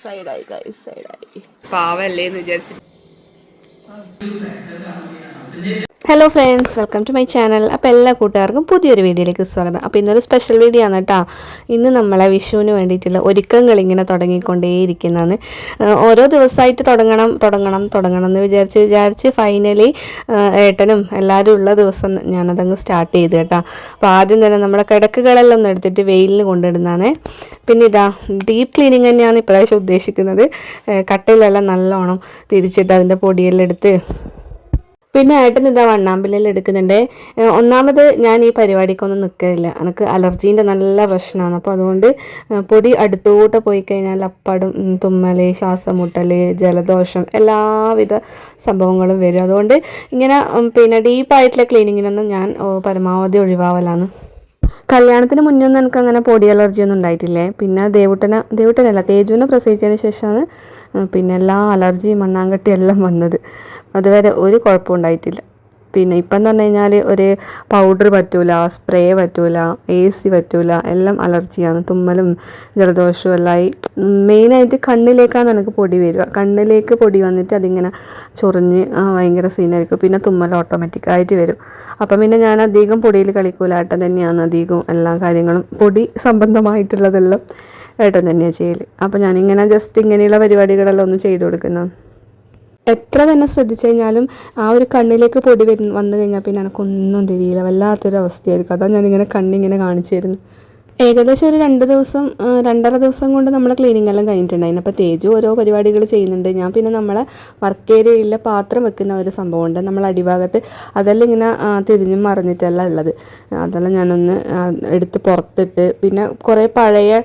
സൈഡായി guys സൈഡായി പാവല്ലേന്ന് വിചാരിച്ചു. Hello friends, welcome to my channel. അപ്പോൾ എല്ലാ കൂട്ടുകാർക്കും പുതിയൊരു വീഡിയോയിലേക്ക് സ്വാഗതം. അപ്പോൾ ഇന്നൊരു സ്പെഷ്യൽ വീഡിയോ ആണ് കേട്ടോ. ഇന്ന് നമ്മളെ വിഷുവിന് വേണ്ടിയിട്ടുള്ള ഒരുക്കങ്ങൾ ഇങ്ങനെ തുടങ്ങിക്കൊണ്ടേയിരിക്കുന്നതാണ്. ഓരോ ദിവസമായിട്ട് തുടങ്ങണം എന്ന് വിചാരിച്ച് ഫൈനലി ഏട്ടനും എല്ലാവരും ഉള്ള ദിവസം ഞാനതങ്ങ് സ്റ്റാർട്ട് ചെയ്തു കേട്ടോ. അപ്പോൾ ആദ്യം തന്നെ നമ്മുടെ കിടക്കുകളെല്ലാം ഒന്ന് എടുത്തിട്ട് വെയിലിന് കൊണ്ടിടുന്നതാണ്. പിന്നെ ഇതാ ഡീപ്പ് ക്ലീനിങ് തന്നെയാണ് ഇപ്രാവശ്യം ഉദ്ദേശിക്കുന്നത്. കട്ടയിലെല്ലാം നല്ലോണം തിരിച്ചിട്ട് അതിൻ്റെ പൊടിയെല്ലാം എടുത്ത് പിന്നെ ഏട്ടൻ ഇതാ വണ്ണാമ്പിലെല്ലാം എടുക്കുന്നുണ്ട്. ഒന്നാമത് ഞാൻ ഈ പരിപാടിക്കൊന്നും നിൽക്കില്ല, എനിക്ക് അലർജീൻ്റെ നല്ല പ്രശ്നമാണ്. അപ്പോൾ അതുകൊണ്ട് പൊടി അടുത്തോട്ട് പോയി കഴിഞ്ഞാൽ അപ്പാടും തുമ്മൽ, ശ്വാസം മുട്ടൽ, ജലദോഷം എല്ലാവിധ സംഭവങ്ങളും വരും. അതുകൊണ്ട് ഇങ്ങനെ പിന്നെ ഡീപ്പായിട്ടുള്ള ക്ലീനിങ്ങിനൊന്നും ഞാൻ പരമാവധി ഒഴിവാവലാണ്. കല്യാണത്തിന് മുന്നൊന്നും എനിക്ക് അങ്ങനെ പൊടി അലർജി ഒന്നും ഉണ്ടായിട്ടില്ലേ. പിന്നെ ദേവുട്ടനല്ല തേജുവിനെ പ്രസവിച്ചതിന് ശേഷമാണ് പിന്നെ എല്ലാ അലർജിയും മണ്ണാങ്കട്ടി എല്ലാം വന്നത്. അതുവരെ ഒരു കുഴപ്പവും ഉണ്ടായിട്ടില്ല. പിന്നെ ഇപ്പം എന്ന് പറഞ്ഞു കഴിഞ്ഞാൽ ഒരു പൗഡർ പറ്റൂല, സ്പ്രേ പറ്റൂല, AC പറ്റൂല, എല്ലാം അലർജിയാണ്. തുമ്മലും ജലദോഷവും എല്ലായി. മെയിനായിട്ട് കണ്ണിലേക്കാണ് എനിക്ക് പൊടി വരിക. കണ്ണിലേക്ക് പൊടി വന്നിട്ട് അതിങ്ങനെ ചൊറിഞ്ഞ് ഭയങ്കര സീനായിരിക്കും. പിന്നെ തുമ്മൽ ഓട്ടോമാറ്റിക്കായിട്ട് വരും. അപ്പം പിന്നെ ഞാൻ അധികം പൊടിയിൽ കളിക്കൂല. ഏട്ടൻ തന്നെയാണ് അധികവും എല്ലാ കാര്യങ്ങളും പൊടി സംബന്ധമായിട്ടുള്ളതെല്ലാം ഏട്ടൻ തന്നെയാണ് ചെയ്യൽ. അപ്പം ഞാനിങ്ങനെ ജസ്റ്റ് ഇങ്ങനെയുള്ള പരിപാടികളെല്ലാം ഒന്ന് ചെയ്തു കൊടുക്കുന്നത്. എത്ര തന്നെ ശ്രദ്ധിച്ചു കഴിഞ്ഞാലും ആ ഒരു കണ്ണിലേക്ക് പൊടി വന്നു കഴിഞ്ഞാൽ പിന്നെ എനിക്കൊന്നും തിരിയില്ല, വല്ലാത്തൊരു അവസ്ഥയായിരിക്കും. അതാണ് ഞാനിങ്ങനെ കണ്ണിങ്ങനെ കാണിച്ചു തരുന്നു. ഏകദേശം ഒരു 2-2.5 ദിവസം കൊണ്ട് നമ്മൾ ക്ലീനിങ് എല്ലാം കഴിഞ്ഞിട്ടുണ്ടായിരുന്നു. അപ്പോൾ തേജു ഓരോ പരിപാടികൾ ചെയ്യുന്നുണ്ട്. ഞാൻ പിന്നെ നമ്മളെ വർക്ക് ഏരിയയിൽ പാത്രം വെക്കുന്ന ഒരു സംഭവമുണ്ട് നമ്മൾ അടിഭാഗത്ത്, അതെല്ലാം ഇങ്ങനെ തിരിഞ്ഞും മറിഞ്ഞിട്ടല്ല ഉള്ളത്. അതെല്ലാം ഞാനൊന്ന് എടുത്ത് പുറത്തിട്ട് പിന്നെ കുറേ പഴയ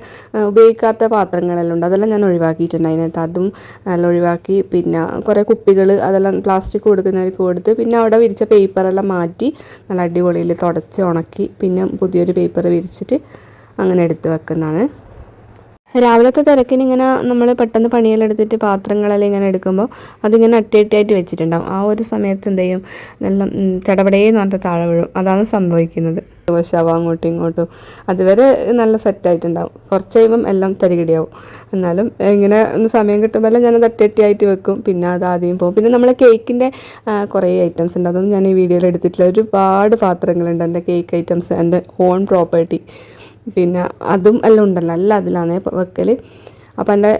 ഉപയോഗിക്കാത്ത പാത്രങ്ങളെല്ലാം ഉണ്ട്, അതെല്ലാം ഞാൻ ഒഴിവാക്കിയിട്ടുണ്ടായിരുന്നു കേട്ടോ. അതും എല്ലാം ഒഴിവാക്കി. പിന്നെ കുറേ കുപ്പികൾ അതെല്ലാം പ്ലാസ്റ്റിക് കൊടുക്കുന്നവർക്ക് കൊടുത്ത് പിന്നെ അവിടെ വിരിച്ച പേപ്പറെല്ലാം മാറ്റി നല്ല അടിപൊളിയിൽ തുടച്ച് ഉണക്കി പിന്നെ പുതിയൊരു പേപ്പർ വിരിച്ചിട്ട് അങ്ങനെ എടുത്ത് വെക്കുന്നതാണ്. രാവിലത്തെ തിരക്കിന് ഇങ്ങനെ നമ്മൾ പെട്ടെന്ന് പണിയെല്ലാം എടുത്തിട്ട് പാത്രങ്ങളെല്ലാം ഇങ്ങനെ എടുക്കുമ്പോൾ അതിങ്ങനെ അട്ടിയായിട്ട് വെച്ചിട്ടുണ്ടാവും. ആ ഒരു സമയത്ത് എന്ത് ചെയ്യും, നല്ല ചടപടേന്ന് പറഞ്ഞിട്ട് താഴെ വീഴും. അതാണ് സംഭവിക്കുന്നത്. വശാവും അങ്ങോട്ടും ഇങ്ങോട്ടും. അതുവരെ നല്ല സെറ്റായിട്ടുണ്ടാവും. കുറച്ച് കഴിയുമ്പം എല്ലാം തരികിടിയാവും. എന്നാലും ഇങ്ങനെ സമയം കിട്ടുമ്പോൾ ഞാനത് അട്ടിയായിട്ട് വെക്കും. പിന്നെ അത് ആദ്യം പോകും. പിന്നെ നമ്മളെ കേക്കിൻ്റെ കുറേ ഐറ്റംസ് ഉണ്ട്, അതൊന്നും ഞാൻ ഈ വീഡിയോയിൽ എടുത്തിട്ടില്ല. ഒരുപാട് പാത്രങ്ങളുണ്ട് എൻ്റെ കേക്ക് ഐറ്റംസ്, എൻ്റെ ഓൺ പ്രോപ്പർട്ടി. പിന്നെ അതും എല്ലാം ഉണ്ടല്ലോ, എല്ലാം അതിലാണ് വെക്കൽ. അപ്പം എൻ്റെ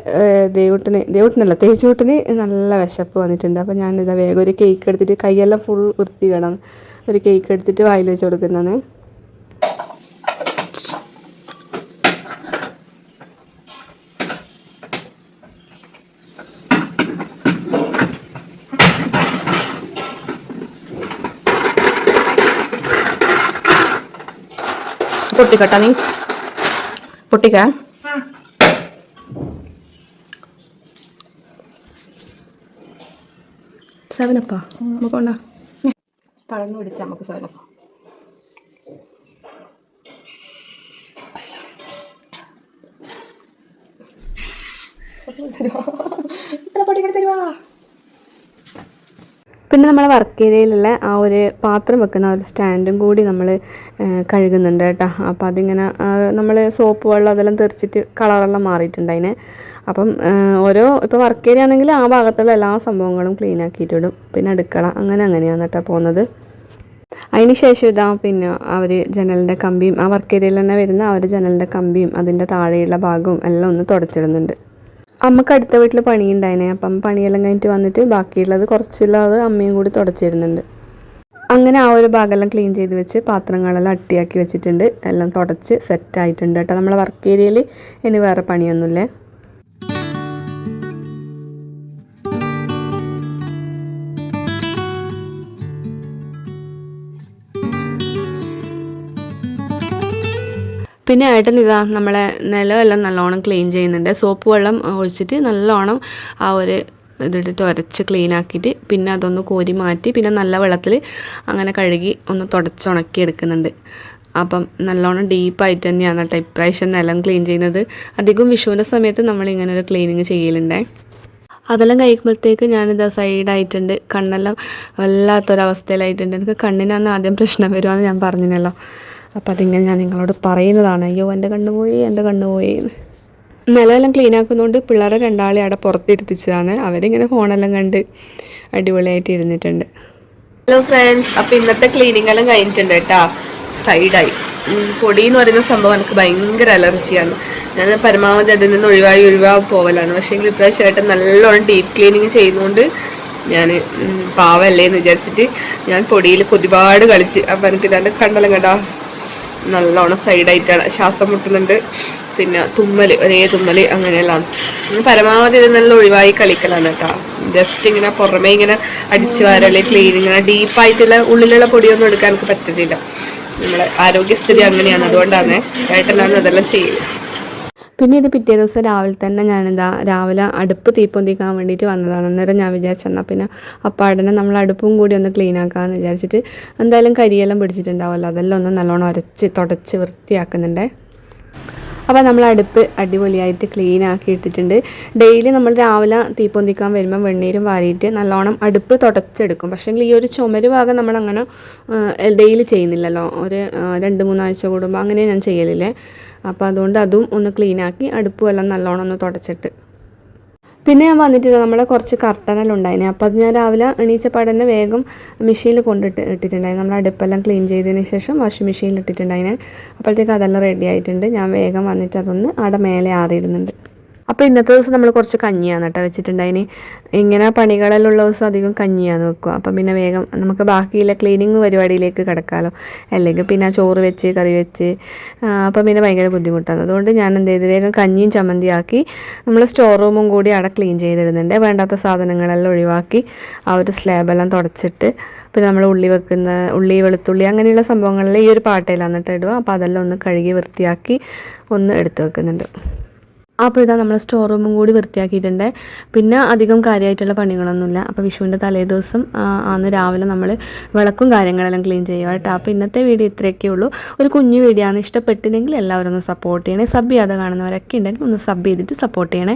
ദേവുട്ടനല്ല തേജൂട്ടിന് നല്ല വിശപ്പ് വന്നിട്ടുണ്ട്. അപ്പം ഞാനിതാ വേഗം ഒരു കേക്ക് എടുത്തിട്ട് കൈയെല്ലാം ഫുൾ വൃത്തികേടാണ്, ഒരു കേക്ക് എടുത്തിട്ട് വായിൽ വെച്ച് കൊടുക്കുന്നതാണ്. പൊട്ടിക്കട്ടാ നീ പൊട്ടിക്ക. സെവനപ്പാ നമുക്ക് കൊണ്ടാ പഴന്ന് പിടിച്ച നമുക്ക് സെവനപ്പ. ഇത്ര പൊട്ടിക്കൂടെ തരുവാ. പിന്നെ നമ്മളെ വർക്ക് ഏരിയയിലുള്ള ആ ഒരു പാത്രം വെക്കുന്ന ആ ഒരു സ്റ്റാൻഡും കൂടി നമ്മൾ കഴുകുന്നുണ്ട് കേട്ടോ. അപ്പോൾ അതിങ്ങനെ നമ്മൾ സോപ്പ് വെള്ളം അതെല്ലാം തെറിച്ചിട്ട് കളറെല്ലാം മാറിയിട്ടുണ്ട് അതിനെ. അപ്പം ഇപ്പോൾ വർക്ക് ഏരിയ ആണെങ്കിൽ ആ ഭാഗത്തുള്ള എല്ലാ സംഭവങ്ങളും ക്ലീൻ ആക്കിയിട്ടിടും. പിന്നെ അടുക്കള അങ്ങനെയാണ് കേട്ടോ പോകുന്നത്. അതിന് ശേഷം ഇതാ പിന്നെ അവർ ജനലിൻ്റെ കമ്പിയും ആ വർക്ക് ഏരിയയിൽ തന്നെ വരുന്ന ആ ഒരു ജനലിൻ്റെ കമ്പിയും അതിൻ്റെ താഴെയുള്ള ഭാഗവും എല്ലാം ഒന്ന് തുടച്ചിടുന്നുണ്ട്. അമ്മക്ക് അടുത്ത വീട്ടിൽ പണിയുണ്ടായിനെ. അപ്പം പണിയെല്ലാം കഴിഞ്ഞിട്ട് വന്നിട്ട് ബാക്കിയുള്ളത് കുറച്ചുള്ളത് അമ്മയും കൂടി തുടച്ചിരുന്നുണ്ട്. അങ്ങനെ ആ ഒരു ഭാഗമെല്ലാം ക്ലീൻ ചെയ്ത് വെച്ച് പാത്രങ്ങളെല്ലാം അട്ടിയാക്കി വെച്ചിട്ടുണ്ട്. എല്ലാം തുടച്ച് സെറ്റായിട്ടുണ്ട് കേട്ടോ. നമ്മളെ വർക്ക് ഏരിയയിൽ ഇനി വേറെ പണിയൊന്നുമില്ലേ. പിന്നെ ഏട്ടൻ ഇതാ നമ്മളെ നിലമെല്ലാം നല്ലോണം ക്ലീൻ ചെയ്യുന്നുണ്ട്. സോപ്പ് വെള്ളം ഒഴിച്ചിട്ട് നല്ലോണം ആ ഒരു ഇതിട്ടിട്ട് ഉരച്ച് ക്ലീൻ ആക്കിയിട്ട് പിന്നെ അതൊന്ന് കോരി മാറ്റി പിന്നെ നല്ല വെള്ളത്തിൽ അങ്ങനെ കഴുകി ഒന്ന് തുടച്ചുണക്കി എടുക്കുന്നുണ്ട്. അപ്പം നല്ലോണം ഡീപ്പായിട്ട് തന്നെയാണ് കേട്ടോ ഇപ്രാവശ്യം നിലം ക്ലീൻ ചെയ്യുന്നത്. അധികം വിഷുവിൻ്റെ സമയത്ത് നമ്മളിങ്ങനെ ഒരു ക്ലീനിങ് ചെയ്യലുണ്ടേ. അതെല്ലാം കഴിക്കുമ്പോഴത്തേക്ക് ഞാനിതാ സൈഡായിട്ടുണ്ട്. കണ്ണെല്ലാം വല്ലാത്തൊരവസ്ഥയിലായിട്ടുണ്ട്. എനിക്ക് കണ്ണിനാണ് ആദ്യം പ്രശ്നം വരുവാന്ന് ഞാൻ പറഞ്ഞില്ലല്ലോ. അപ്പം അതിങ്ങനെ ഞാൻ നിങ്ങളോട് പറയുന്നതാണ്. അയ്യോ എൻ്റെ കണ്ണ് പോയി എന്ന്. നിലമെല്ലാം ക്ലീൻ ആക്കുന്നതുകൊണ്ട് പിള്ളേരെ രണ്ടാളെ അവിടെ പുറത്തിരുത്തിച്ചതാണ്. അവരിങ്ങനെ ഫോണെല്ലാം കണ്ട് അടിപൊളിയായിട്ട് ഇരുന്നിട്ടുണ്ട്. ഹലോ ഫ്രണ്ട്സ്, അപ്പോൾ ഇന്നത്തെ ക്ലീനിങ് എല്ലാം കഴിഞ്ഞിട്ടുണ്ട് കേട്ടോ. സൈഡായി പൊടി എന്ന് പറയുന്ന സംഭവം എനിക്ക് ഭയങ്കര അലർജിയാണ്. ഞാൻ പരമാവധി അതിൽ നിന്ന് ഒഴിവായി പോവലാണ്. പക്ഷേ എങ്കിൽ ഇപ്രാവശ്യമായിട്ട് നല്ലോണം ഡീപ്പ് ക്ലീനിങ് ചെയ്യുന്നതുകൊണ്ട് ഞാൻ പാവല്ലേ എന്ന് വിചാരിച്ചിട്ട് ഞാൻ പൊടിയിൽ ഒരുപാട് കളിച്ച്. അപ്പം എനിക്ക് ഇതാണ്ട് കണ്ടല്ലോ കേട്ടോ, നല്ലോണം സൈഡായിട്ടാണ് ശ്വാസം മുട്ടുന്നുണ്ട്. പിന്നെ ഒരേ തുമ്മൽ അങ്ങനെയെല്ലാം. പരമാവധി ഇത് നല്ല ഒഴിവായി കളിക്കലാണ് കേട്ടോ. ജസ്റ്റ് ഇങ്ങനെ പുറമേ ഇങ്ങനെ അടിച്ചു വാരല്ലേ ക്ലീൻ, ഇങ്ങനെ ഡീപ്പായിട്ടുള്ള ഉള്ളിലുള്ള പൊടിയൊന്നും എടുക്കാൻ എനിക്ക് പറ്റുന്നില്ല. നമ്മളെ ആരോഗ്യസ്ഥിതി അങ്ങനെയാണ്, അതുകൊണ്ടാണ് ഏട്ടനാണ് അതെല്ലാം ചെയ്യുന്നത്. പിന്നെ ഇത് പിറ്റേ ദിവസം രാവിലെ തന്നെ രാവിലെ അടുപ്പ് തീപ്പൊന്തിക്കാൻ വേണ്ടിയിട്ട് വന്നതാണ്. അന്നേരം ഞാൻ വിചാരിച്ചെന്നാൽ പിന്നെ അപ്പാടനെ നമ്മൾ അടുപ്പും കൂടി ഒന്ന് ക്ലീൻ ആക്കാമെന്ന് വിചാരിച്ചിട്ട് എന്തായാലും കരിയെല്ലാം പിടിച്ചിട്ടുണ്ടാവുമല്ലോ, അതെല്ലാം ഒന്ന് നല്ലോണം തുടച്ച് വൃത്തിയാക്കുന്നുണ്ട്. അപ്പോൾ നമ്മൾ അടുപ്പ് അടിപൊളിയായിട്ട് ക്ലീൻ ആക്കി ഇട്ടിട്ടുണ്ട്. ഡെയിലി നമ്മൾ രാവിലെ തീപ്പൊന്തിക്കാൻ വരുമ്പോൾ വെണ്ണീരും വാരിയിട്ട് നല്ലോണം അടുപ്പ് തുടച്ചെടുക്കും. പക്ഷേ ഈ ഒരു ചുമര് ഭാഗം നമ്മളങ്ങനെ ഡെയിലി ചെയ്യുന്നില്ലല്ലോ, ഒരു 2-3 ആഴ്ച കൂടുമ്പോൾ അങ്ങനെ ഞാൻ ചെയ്യലില്ലേ. അപ്പോൾ അതുകൊണ്ട് അതും ഒന്ന് ക്ലീനാക്കി അടുപ്പും എല്ലാം നല്ലോണം ഒന്ന് തുടച്ചിട്ട് പിന്നെ ഞാൻ വന്നിട്ട് നമ്മളെ കുറച്ച് കർട്ടനെല്ലാം ഉണ്ടായിന്. അപ്പോൾ അത് ഞാൻ രാവിലെ എണീച്ചപ്പാടന്നെ വേഗം മെഷീനിൽ ഇട്ടിട്ടുണ്ടായിരുന്നു. നമ്മൾ അടുപ്പെല്ലാം ക്ലീൻ ചെയ്തതിന് ശേഷം വാഷിംഗ് മെഷീനിൽ ഇട്ടിട്ടുണ്ടായിന്. അപ്പോഴത്തേക്ക് അതെല്ലാം റെഡി ആയിട്ടുണ്ട്. ഞാൻ വേഗം വന്നിട്ട് അതൊന്ന് അവിടെ മേലെ ആറിയിടുന്നുണ്ട്. അപ്പോൾ ഇന്നത്തെ ദിവസം നമ്മൾ കുറച്ച് കഞ്ഞിയാണ് കേട്ടോ വെച്ചിട്ടുണ്ടായിന്. ഇങ്ങനെ പണികളെല്ലാം ഉള്ള ദിവസം അധികം കഞ്ഞിയാണ് വെക്കുക. അപ്പം പിന്നെ വേഗം നമുക്ക് ബാക്കിയുള്ള ക്ലീനിങ് പരിപാടിയിലേക്ക് കിടക്കാമല്ലോ. അല്ലെങ്കിൽ പിന്നെ ചോറ് വെച്ച് കറി വെച്ച് അപ്പം പിന്നെ ഭയങ്കര ബുദ്ധിമുട്ടാണ്. അതുകൊണ്ട് ഞാൻ എന്ത് ചെയ്ത് വേഗം കഞ്ഞിയും ചമ്മന്തിയാക്കി നമ്മൾ സ്റ്റോർ റൂമും കൂടി അവിടെ ക്ലീൻ ചെയ്തിടുന്നുണ്ട്. വേണ്ടാത്ത സാധനങ്ങളെല്ലാം ഒഴിവാക്കി ആ ഒരു സ്ലാബെല്ലാം തുടച്ചിട്ട് പിന്നെ നമ്മൾ ഉള്ളി വെളുത്തുള്ളി അങ്ങനെയുള്ള സംഭവങ്ങളിൽ ഈ ഒരു പാട്ടയിലാണ് എന്നിട്ട് ഇടുക. അപ്പോൾ അതെല്ലാം ഒന്ന് കഴുകി വൃത്തിയാക്കി ഒന്ന് എടുത്ത് വെക്കുന്നുണ്ട്. അപ്പോൾ ഇതാ നമ്മൾ സ്റ്റോർ റൂമും കൂടി വൃത്തിയാക്കിയിട്ടുണ്ട്. പിന്നെ അധികം കാര്യമായിട്ടുള്ള പണികളൊന്നുമില്ല. അപ്പോൾ വിഷുവിൻ്റെ തലേദിവസം അന്ന് രാവിലെ നമ്മൾ വിളക്കും കാര്യങ്ങളെല്ലാം ക്ലീൻ ചെയ്യുക കേട്ടോ. അപ്പോൾ ഇന്നത്തെ വീഡിയോ ഇത്രയൊക്കെ ഉള്ളൂ. ഒരു കുഞ്ഞു വീഡിയോ ആണ്. ഇഷ്ടപ്പെട്ടില്ലെങ്കിൽ എല്ലാവരും ഒന്ന് സപ്പോർട്ട് ചെയ്യണേ. സബ് ചെയ്യാതെ കാണുന്നവരൊക്കെ ഉണ്ടെങ്കിൽ ഒന്ന് സബ് ചെയ്തിട്ട് സപ്പോർട്ട് ചെയ്യണേ.